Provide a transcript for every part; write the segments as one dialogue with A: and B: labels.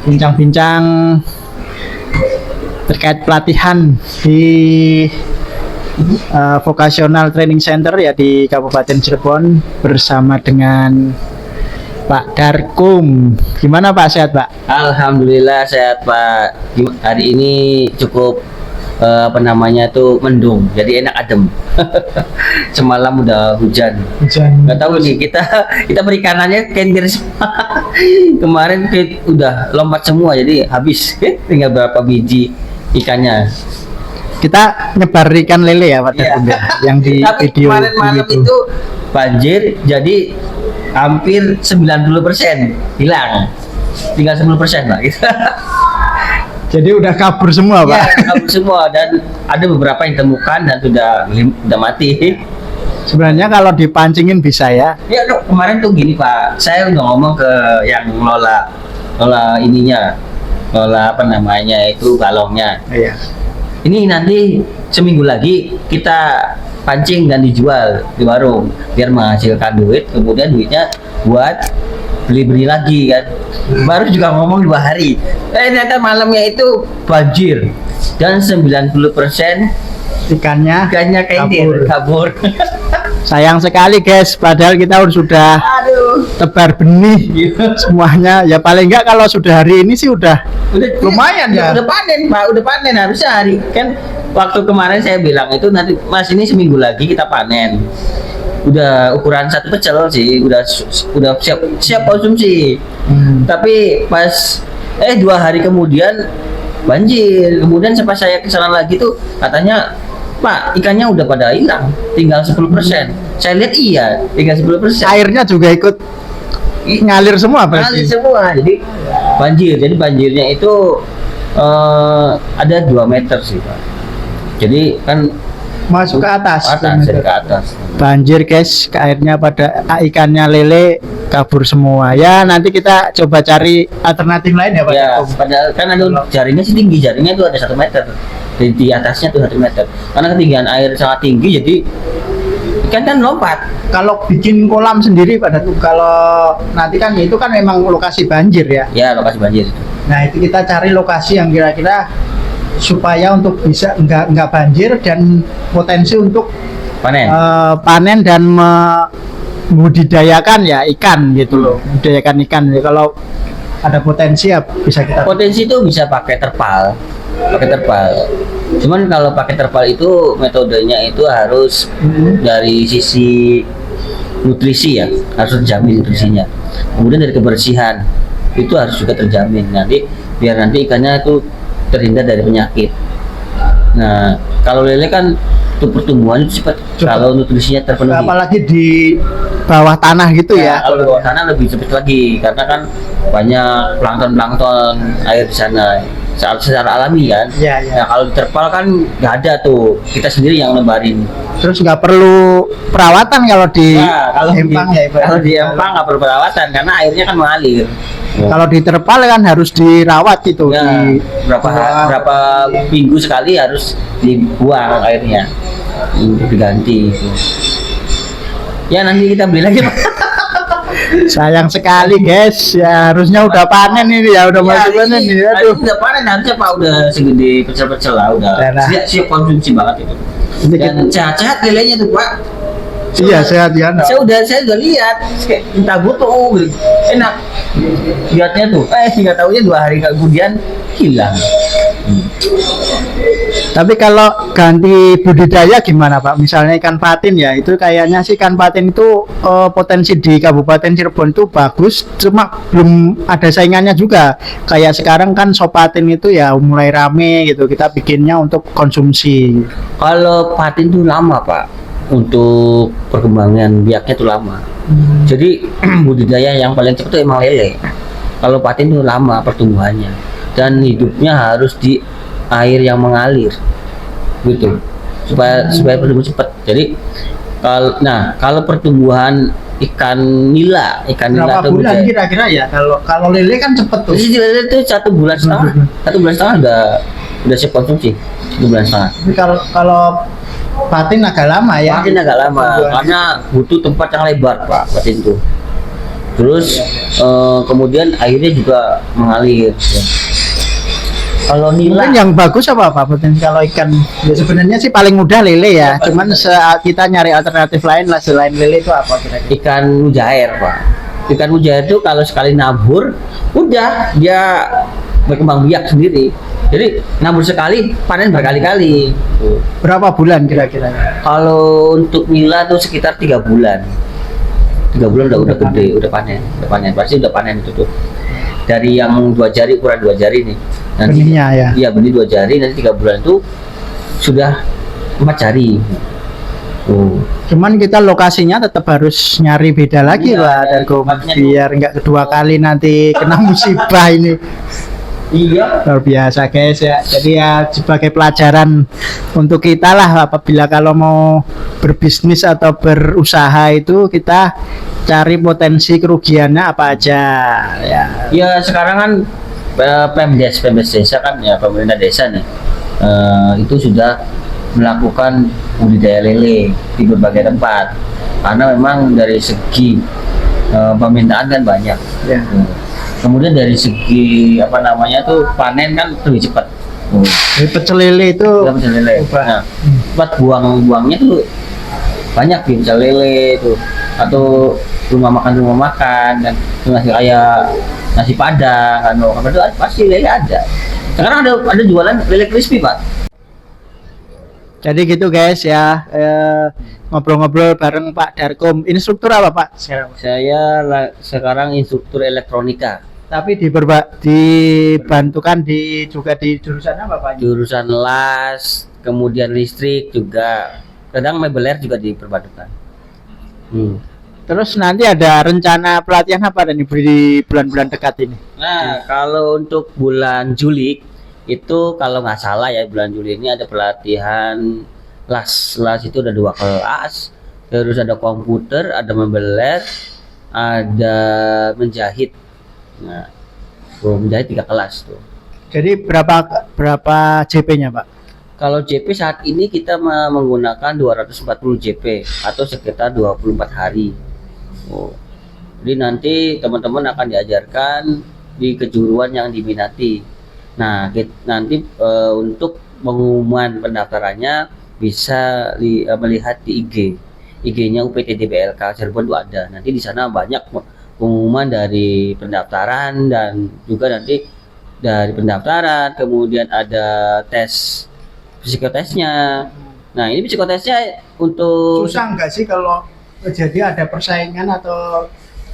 A: bincang-bincang terkait pelatihan di Vocational Training Center ya di Kabupaten Cirebon bersama dengan Pak Darkum. Gimana Pak, sehat Pak?
B: Alhamdulillah sehat Pak. Hari ini cukup mendung, jadi enak adem. Semalam udah hujan. Nggak tahu nih kita perikanannya kendir semua. Kemarin udah lompat semua, jadi habis. Tinggal berapa biji ikannya.
A: Kita nyebar ikan lele ya Pak Darkum ya, yang di
B: Tapi
A: video
B: kemarin malam itu banjir, jadi hampir 90% hilang. Tinggal 10% Pak.
A: Jadi udah kabur semua Pak?
B: Ya, kabur semua, dan ada beberapa yang ditemukan dan sudah mati.
A: Sebenarnya kalau dipancingin bisa ya?
B: Ya kemarin tuh gini Pak, saya udah ngomong ke yang ngelola itu galongnya.
A: Iya.
B: Ini nanti seminggu lagi kita pancing dan dijual di warung biar menghasilkan duit, kemudian duitnya buat beli lagi kan. Baru juga ngomong 2 hari, ternyata malamnya itu banjir dan 90%
A: ikannya
B: kabur.
A: Sayang sekali guys, padahal kita sudah tebar benih semuanya. Ya paling enggak kalau sudah hari ini sih udah lumayan ya.
B: Udah panen Pak, udah panen harusnya hari kan. Waktu kemarin saya bilang itu nanti Mas ini seminggu lagi kita panen. Udah ukuran 1 pecel sih, udah siap konsumsi. Tapi pas 2 hari kemudian banjir. Kemudian pas saya kesana lagi tuh katanya, Pak, ikannya udah pada hilang, tinggal 10%. Saya lihat iya, tinggal 10%.
A: Airnya juga ikut ngalir semua berarti.
B: Ngalir semua, jadi banjir. Jadi banjirnya itu ada 2 meter sih Pak. Jadi kan
A: masuk ke atas.
B: Dari ke atas.
A: Banjir guys, airnya pada ikannya lele kabur semua. Ya nanti kita coba cari alternatif lain ya Pak.
B: Ya, padahal kan ada jaringnya sih tinggi, jaringnya itu ada 1 meter. Di atasnya tuh 1 meter. Karena ketinggian air sangat tinggi, jadi ikan kan lompat.
A: Kalau bikin kolam sendiri pada tuh, kalau nanti kan itu kan memang lokasi banjir ya.
B: Ya, lokasi banjir.
A: Nah itu kita cari lokasi yang kira-kira supaya untuk bisa nggak banjir dan potensi untuk panen dan membudidayakan ya ikan gitu loh, budidayakan ikan. Jadi kalau ada potensi ya bisa kita.
B: Potensi itu bisa pakai terpal. Cuman kalau pakai terpal itu metodenya itu harus dari sisi nutrisi ya, harus terjamin nutrisinya. Kemudian dari kebersihan itu harus juga terjamin biar nanti ikannya itu terhindar dari penyakit. Nah, kalau lele kan untuk pertumbuhannya cepat, kalau nutrisinya terpenuhi.
A: Apalagi di bawah tanah gitu ya.
B: Kalau di bawah tanah lebih cepat lagi, karena kan banyak plankton air di sana. Secara alami kan.
A: Ya.
B: Nah, kalau di terpal kan nggak ada tuh, kita sendiri yang nebarin.
A: Terus nggak perlu perawatan kalau di empang ya.
B: Kalau di empang nggak perlu perawatan karena airnya kan mengalir.
A: Kalau di terpal kan harus dirawat gitu.
B: Ya, berapa minggu sekali harus dibuang airnya, diganti gitu. Ya nanti kita beli lagi.
A: Sayang sekali guys, ya harusnya udah panen ini ya, udah masuk panen nih. Aduh.
B: Udah panen harusnya Pak, udah segede pecel-pecel lah, udah siap konsumsi banget itu. Dan sehat-sehat lelenya tuh Pak.
A: Iya sehat ya.
B: Saya udah lihat, entah butuh enak. Lihatnya tuh, nggak tahunya 2 hari kemudian hilang.
A: Tapi kalau ganti budidaya gimana Pak? Misalnya ikan patin ya, itu kayaknya sih ikan patin itu potensi di Kabupaten Cirebon itu bagus, cuma belum ada saingannya juga. Kayak sekarang kan sop patin itu ya mulai rame gitu, kita bikinnya untuk konsumsi.
B: Kalau patin tuh lama Pak, untuk perkembangan biaknya tuh lama. Jadi budidaya yang paling cepat itu emang lele. Kalau patin tuh lama pertumbuhannya dan hidupnya harus di air yang mengalir gitu supaya pertumbuhan cepat. Jadi kalau pertumbuhan ikan nila
A: berapa bulan kira-kira ya? Kalau lele kan cepet tuh.
B: Jadi lele itu 1 bulan setengah. 1 bulan setengah udah siap konsumsi. 1 bulan setengah.
A: Tapi kalau patin agak lama ya.
B: Patin agak lama karena butuh tempat yang lebar Pak, patin itu. Terus kemudian airnya juga mengalir. Ya. Kalau
A: Mungkin
B: nila
A: yang bagus apa Pak potensi kalau ikan? Ya sebenarnya sih paling mudah lele ya. Cuman kita nyari alternatif lain lah selain lele itu apa kira-kira?
B: ikan mujair Pak. Ikan mujair itu kalau sekali nabur, udah dia berkembang biak sendiri. Jadi nabur sekali panen berkali-kali. Tuh.
A: Berapa bulan kira-kira?
B: Kalau untuk nila tuh sekitar 3 bulan. 3 bulan udah gede, udah panen, pasti udah panen itu tuh. Dari yang 2 jari, ukuran 2 jari nih. Nanti
A: Benihnya ya.
B: iya benih 2 jari, nanti 3 bulan itu sudah 4 jari.
A: Cuman kita lokasinya tetap harus nyari beda lagi
B: Iya,
A: Pak
B: dari
A: Darko
B: tempatnya
A: biar nggak kedua kali nanti kena musibah ini.
B: Iya.
A: Luar biasa guys ya. Jadi ya sebagai pelajaran untuk kita lah apabila kalau mau berbisnis atau berusaha itu kita cari potensi kerugiannya apa aja ya.
B: Ya sekarang kan Pemdes desa kan ya pemerintah desa nih itu sudah melakukan budidaya lele di berbagai tempat karena memang dari segi permintaan kan banyak.
A: Ya.
B: Kemudian dari segi apa namanya tuh panen kan lebih cepat.
A: Jadi pecel lele itu
B: Kita pecel lele. Nah, tempat buangnya tuh banyak di pecel lele tuh atau rumah makan dan nasi kayak nasi padang kan apa itu pasti lele ada. Sekarang ada jualan lele crispy Pak.
A: jadi gitu guys ya ngobrol-ngobrol bareng Pak Darkom. Instruktur apa Pak?
B: Saya sekarang instruktur elektronika.
A: Tapi dibantukan juga di jurusan apa Pak?
B: Jurusan las, kemudian listrik juga, kadang mebeler juga diperbantukan.
A: Terus nanti ada rencana pelatihan apa nih di bulan-bulan dekat ini?
B: Nah, kalau untuk bulan Juli itu kalau nggak salah ya bulan Juli ini ada pelatihan las itu ada 2 kelas, terus ada komputer, ada mebeler, ada menjahit. Nah, menjahit 3 kelas tuh.
A: Jadi berapa JP-nya Pak?
B: Kalau JP saat ini kita menggunakan 240 JP atau sekitar 24 hari. Jadi nanti teman-teman akan diajarkan di kejuruan yang diminati. Nah, nanti untuk pengumuman pendaftarannya bisa melihat di IG-nya UPTD BLK Cirebon itu ada. Nanti di sana banyak pengumuman dari pendaftaran dan juga nanti dari pendaftaran kemudian ada tes psikotesnya. Nah ini psikotesnya untuk
A: Susah nggak sih kalau jadi ada persaingan atau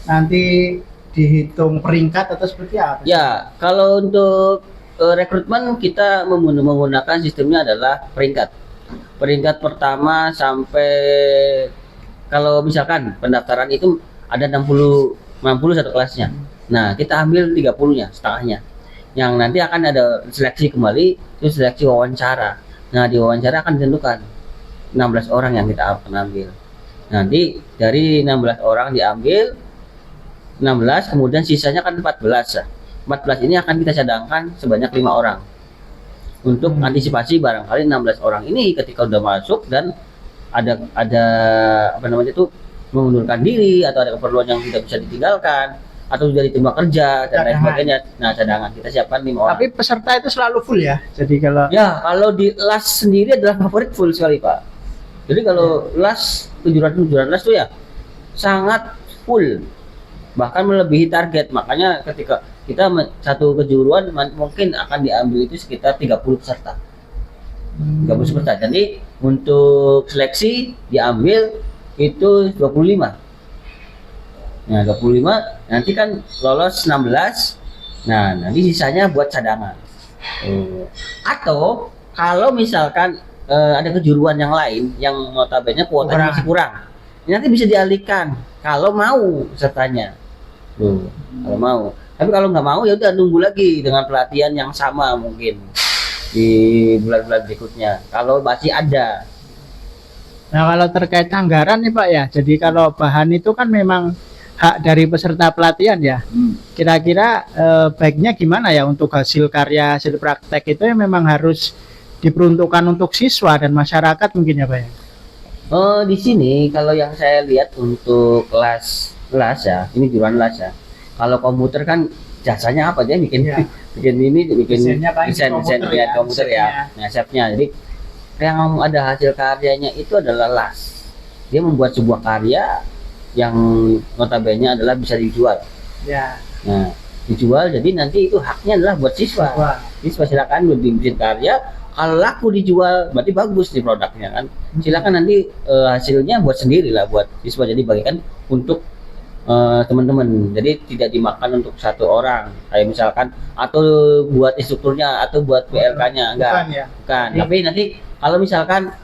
A: nanti dihitung peringkat atau seperti apa?
B: ya kalau untuk rekrutmen kita menggunakan sistemnya adalah peringkat pertama sampai kalau misalkan pendaftaran itu ada 60 satu kelasnya. Nah, kita ambil 30-nya, setengahnya. Yang nanti akan ada seleksi kembali, itu seleksi wawancara. Nah, di wawancara akan ditentukan 16 orang yang kita akan ambil. Nanti dari 16 orang diambil 16, kemudian sisanya kan 14 ya. 14 ini akan kita cadangkan sebanyak 5 orang. Untuk antisipasi barangkali 16 orang ini ketika udah masuk dan ada apa namanya itu mengundurkan diri atau ada keperluan yang tidak bisa ditinggalkan atau sudah diterima kerja dan lain sebagainya. Nah, cadangan kita siapkan 5 orang.
A: Tapi peserta itu selalu full ya. Jadi kalau
B: kalau di las sendiri adalah favorit full sekali Pak. Jadi kalau las kejuaraan las tuh ya sangat full, bahkan melebihi target. Makanya ketika kita satu kejuruan mungkin akan diambil itu sekitar 30 peserta. 30 peserta. Jadi untuk seleksi diambil itu 25. Nah, 25 nanti kan lolos 16. Nah, nanti sisanya buat cadangan. Atau kalau misalkan ada kejuruan yang lain yang notabene kuotanya masih kurang. Nanti bisa dialihkan kalau mau pesertanya. Kalau mau. Tapi kalau nggak mau ya udah nunggu lagi dengan pelatihan yang sama mungkin di bulan-bulan berikutnya. Kalau masih ada.
A: Nah kalau terkait anggaran nih Pak ya, jadi kalau bahan itu kan memang hak dari peserta pelatihan ya. Kira-kira baiknya gimana ya untuk hasil karya, hasil praktek itu ya memang harus diperuntukkan untuk siswa dan masyarakat mungkin ya Pak ya?
B: Di sini kalau yang saya lihat untuk kelas las ya, ini jualan las ya. Kalau komputer kan jasanya apa, dia bikin
A: Iya.
B: bikin ini, bikin
A: Desainnya paling
B: desain
A: komputer
B: ya,
A: ya,
B: komputer ya. Nah, chefnya. Jadi yang ada hasil karyanya itu adalah las. Dia membuat sebuah karya yang notabene adalah bisa dijual.
A: Ya.
B: Nah, dijual, jadi nanti itu haknya adalah buat siswa.
A: Wah.
B: Siswa silakan bikin karya, kalau laku dijual berarti bagus nih produknya kan. Silakan nanti hasilnya buat sendiri lah, buat siswa, jadi bagikan untuk teman-teman, jadi tidak dimakan untuk satu orang kayak misalkan, atau buat instrukturnya atau buat PLK-nya, enggak.
A: Bukan ya.
B: Bukan. Tapi nanti kalau misalkan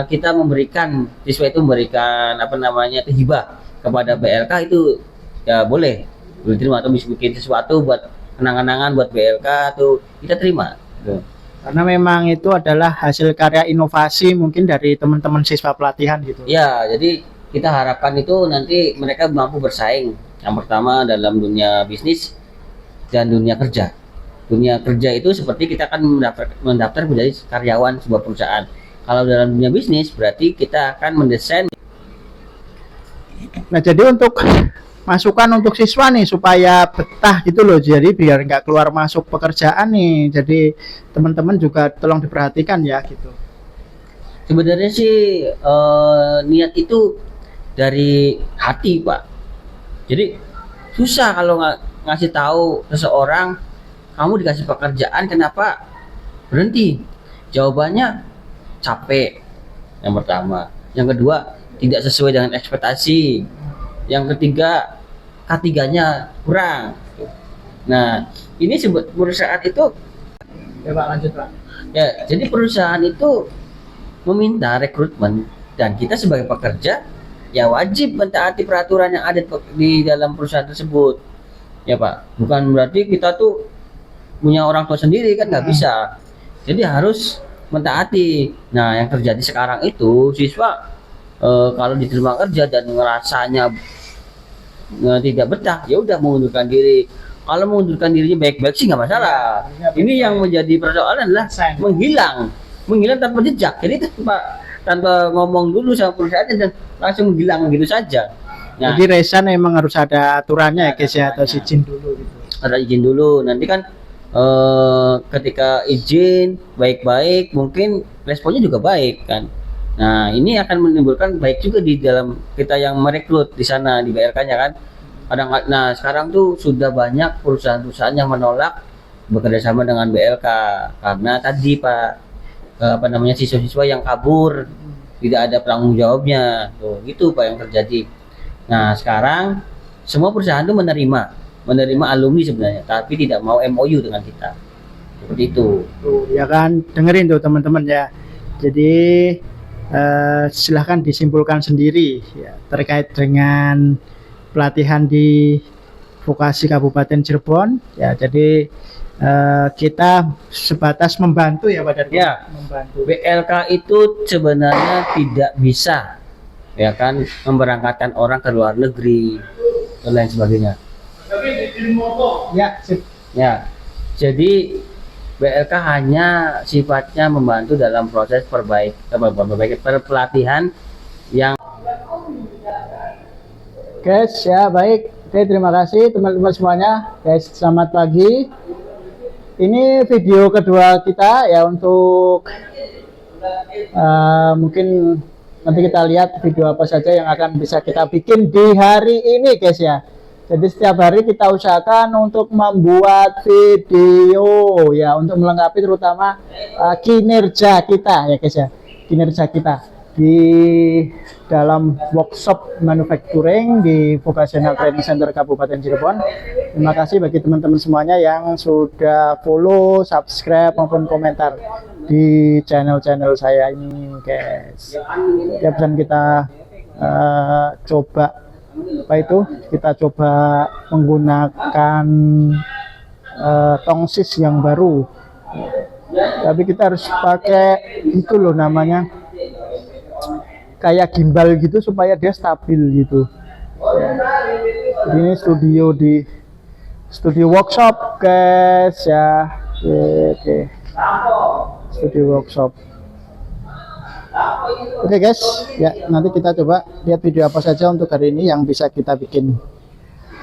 B: kita memberikan, siswa itu memberikan apa namanya itu hibah kepada BLK, itu ya boleh terima, atau bisa bikin sesuatu buat kenang-kenangan buat BLK atau kita terima. Tuh.
A: Karena memang itu adalah hasil karya inovasi mungkin dari teman-teman siswa pelatihan gitu.
B: Ya, jadi kita harapkan itu nanti mereka mampu bersaing. Yang pertama dalam dunia bisnis dan dunia kerja. Dunia kerja itu seperti kita akan mendaftar menjadi karyawan sebuah perusahaan. Kalau dalam dunia bisnis berarti kita akan mendesain.
A: Nah, jadi untuk masukan untuk siswa nih supaya betah gitu loh, jadi biar nggak keluar masuk pekerjaan nih. Jadi teman-teman juga tolong diperhatikan ya gitu.
B: Sebenarnya sih niat itu dari hati, Pak. Jadi susah kalau ngasih tahu seseorang kamu dikasih pekerjaan kenapa berhenti. Jawabannya capek. Yang pertama. Yang kedua, tidak sesuai dengan ekspektasi. Yang ketiga, K3-nya kurang. Nah, ini perusahaan itu
A: Ya Pak, lanjut Pak.
B: ya, jadi perusahaan itu meminta rekrutmen dan kita sebagai pekerja ya wajib mentaati peraturan yang ada di dalam perusahaan tersebut. Ya Pak, bukan berarti kita tuh punya orang tua sendiri kan, nggak bisa. Jadi harus mentaati. Nah, yang terjadi sekarang itu siswa kalau diterima kerja dan ngerasanya tidak betah, ya udah mengundurkan diri. Kalau mengundurkan dirinya baik-baik sih nggak masalah. Ini yang menjadi persoalan adalah menghilang tanpa jejak. Jadi tanpa ngomong dulu sama perusahaan dan langsung menghilang gitu saja. Nah,
A: Jadi resign emang harus ada aturannya ya guys ya, atau izin dulu gitu.
B: ada izin dulu. Nanti kan ketika izin baik-baik, mungkin responnya juga baik kan. Nah, ini akan menimbulkan baik juga di dalam kita yang merekrut di sana di BRK-nya kan. Nah, sekarang tuh sudah banyak perusahaan-perusahaan yang menolak bekerja sama dengan BLK karena tadi Pak apa namanya siswa-siswa yang kabur, tidak ada penanggung jawabnya. Tuh, gitu Pak yang terjadi. Nah, sekarang semua perusahaan itu menerima alumni sebenarnya, tapi tidak mau MOU dengan kita. Seperti itu.
A: Tuh, ya kan, dengerin tuh teman-teman ya. Jadi silahkan disimpulkan sendiri ya, terkait dengan pelatihan di vokasi Kabupaten Cirebon ya. Jadi kita sebatas membantu ya Pak Darko.
B: Ya,
A: Membantu.
B: BLK itu sebenarnya tidak bisa ya kan memberangkatkan orang ke luar negeri dan lain sebagainya.
A: Ya, sip.
B: Ya, jadi BLK hanya sifatnya membantu dalam proses pelatihan yang
A: Guys ya, baik. Oke, terima kasih teman-teman semuanya. Guys, selamat pagi. Ini video kedua kita ya untuk mungkin nanti kita lihat video apa saja yang akan bisa kita bikin di hari ini guys ya. Jadi setiap hari kita usahakan untuk membuat video ya untuk melengkapi terutama kinerja kita ya guys ya. Kinerja kita di dalam workshop manufacturing di Vocational Training Center Kabupaten Cirebon. Terima kasih bagi teman-teman semuanya yang sudah follow, subscribe maupun komentar di channel-channel saya ini guys. Ya, pesan kita coba apa itu, kita coba menggunakan tongsis yang baru, tapi kita harus pakai itu loh namanya kayak gimbal gitu supaya dia stabil gitu ya. Jadi ini studio workshop guys ya. Oke. Studio workshop. Oke guys, ya nanti kita coba lihat video apa saja untuk hari ini yang bisa kita bikin.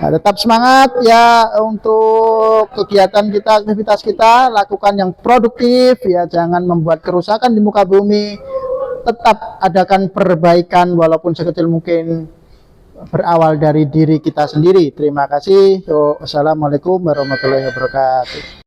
A: Nah, tetap semangat ya untuk kegiatan kita, aktivitas kita, lakukan yang produktif ya, jangan membuat kerusakan di muka bumi. Tetap adakan perbaikan walaupun sekecil mungkin, berawal dari diri kita sendiri. Terima kasih. Assalamualaikum warahmatullahi wabarakatuh.